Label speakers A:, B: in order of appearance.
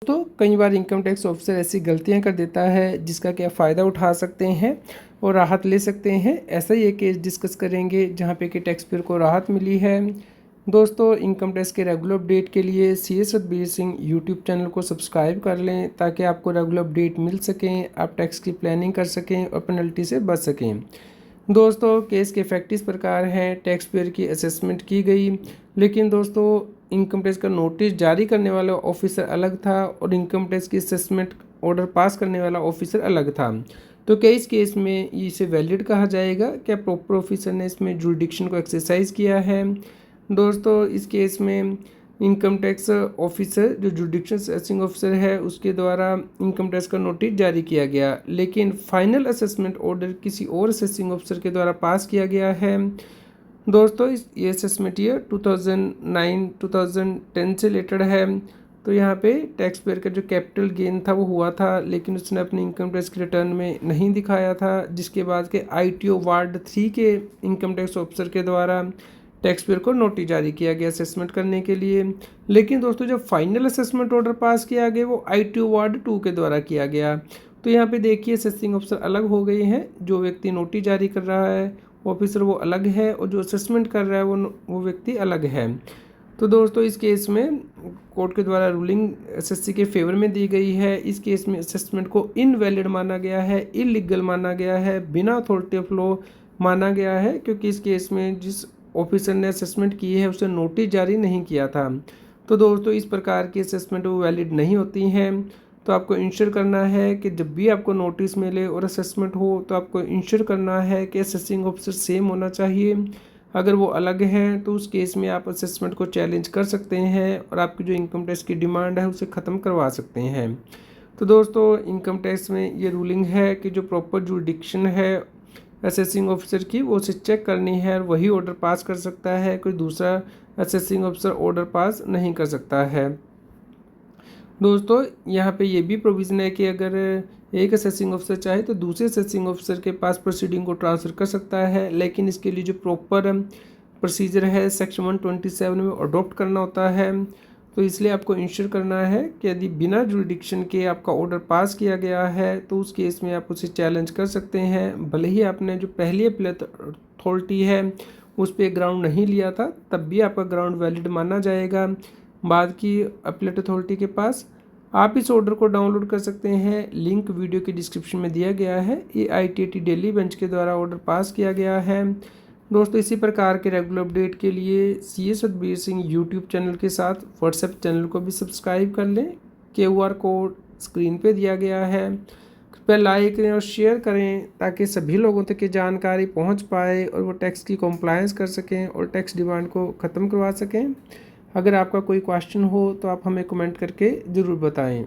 A: दोस्तों कई बार income tax officer ऐसी गलतियां कर देता है जिसका क्या फ़ायदा उठा सकते हैं और राहत ले सकते हैं। ऐसा ही एक केस डिस्कस करेंगे जहां पे कि टैक्स पेयर को राहत मिली है। दोस्तों इनकम टैक्स के रेगुलर अपडेट के लिए CS Satbir Singh YouTube channel को सब्सक्राइब कर लें ताकि आपको रेगुलर अपडेट मिल सकें, आप टैक्स की प्लानिंग कर सकें और पेनल्टी से बच सकें। दोस्तों केस के फैक्ट इस प्रकार हैं। टैक्स पेयर की असेसमेंट की गई, लेकिन दोस्तों इनकम टैक्स का नोटिस जारी करने वाला ऑफिसर अलग था और इनकम टैक्स की असेसमेंट ऑर्डर पास करने वाला ऑफिसर अलग था। तो क्या इस केस में इसे वैलिड कहा जाएगा? क्या प्रॉपर ऑफिसर ने इसमें जुरिडिक्शन को एक्सरसाइज किया है? दोस्तों इस केस में इनकम टैक्स ऑफिसर जो जुडिक्शन असेसिंग ऑफिसर है उसके द्वारा इनकम टैक्स का नोटिस जारी किया गया, लेकिन फाइनल असेसमेंट ऑर्डर किसी और असेसिंग ऑफिसर के द्वारा पास किया गया है। दोस्तों ये असेसमेंट ईयर 2009-2010 से रिलेटेड है। तो यहाँ पे टैक्स पेयर का जो कैपिटल गेन था वो हुआ था, लेकिन उसने अपने इनकम टैक्स के रिटर्न में नहीं दिखाया था, जिसके बाद के ITO वार्ड 3 के इनकम टैक्स ऑफिसर के द्वारा टैक्स पेयर को नोटिस जारी किया गया असेसमेंट करने के लिए। लेकिन दोस्तों जब फाइनल असेसमेंट ऑर्डर पास किया गया वो ITO वार्ड 2 के द्वारा किया गया। तो यहाँ पे देखिए असेसिंग ऑफिसर अलग हो गए हैं। जो व्यक्ति नोटिस जारी कर रहा है ऑफिसर वो अलग है और जो असेसमेंट कर रहा है वो व्यक्ति अलग है। तो दोस्तों इस केस में कोर्ट के द्वारा रूलिंग SSC के फेवर में दी गई है। इस केस में असेसमेंट को इनवैलिड माना गया है, इलीगल माना गया है, बिना अथॉरिटी ऑफ लॉ माना गया है, क्योंकि इस केस में जिस ऑफिसर ने असेसमेंट की है उसे नोटिस जारी नहीं किया था। तो दोस्तों इस प्रकार की असेसमेंट वो वैलिड नहीं होती हैं। तो आपको इंश्योर करना है कि जब भी आपको नोटिस मिले और असेसमेंट हो तो आपको इंश्योर करना है कि असेसिंग ऑफिसर सेम होना चाहिए। अगर वो अलग हैं तो उस केस में आप असेसमेंट को चैलेंज कर सकते हैं और आपकी जो इनकम टैक्स की डिमांड है उसे ख़त्म करवा सकते हैं। तो दोस्तों इनकम टैक्स में ये रूलिंग है कि जो प्रॉपर जुरिडिक्शन है असेसिंग ऑफिसर की वो उसे चेक करनी है और वही ऑर्डर पास कर सकता है, कोई दूसरा असेसिंग ऑफिसर ऑर्डर पास नहीं कर सकता है। दोस्तों यहाँ पे ये भी प्रोविज़न है कि अगर एक असेसिंग ऑफिसर चाहे तो दूसरे असेसिंग ऑफिसर के पास प्रोसीडिंग को ट्रांसफ़र कर सकता है, लेकिन इसके लिए जो प्रॉपर प्रोसीजर है सेक्शन 127 में अडॉप्ट करना होता है। तो इसलिए आपको इंश्योर करना है कि यदि बिना जुरिडिक्शन के आपका ऑर्डर पास किया गया है तो उस केस में आप उसे चैलेंज कर सकते हैं। भले ही आपने जो पहली अपीलेट अथॉरिटी है उस पर ग्राउंड नहीं लिया था तब भी आपका ग्राउंड वैलिड माना जाएगा बाद की अपीलेट अथॉरिटी के पास। आप इस ऑर्डर को डाउनलोड कर सकते हैं, लिंक वीडियो के डिस्क्रिप्शन में दिया गया है। ये ITAT दिल्ली बेंच के द्वारा ऑर्डर पास किया गया है। दोस्तों इसी प्रकार के रेगुलर अपडेट के लिए CS Satbir Singh YouTube channel के साथ व्हाट्सएप चैनल को भी सब्सक्राइब कर लें। QR कोड स्क्रीन पे दिया गया है। कृपया लाइक करें और शेयर करें ताकि सभी लोगों तक ये जानकारी पहुंच पाए और वो टैक्स की कॉम्प्लायंस कर सकें और टैक्स डिमांड को ख़त्म करवा सकें। अगर आपका कोई क्वेश्चन हो तो आप हमें कमेंट करके ज़रूर बताएं।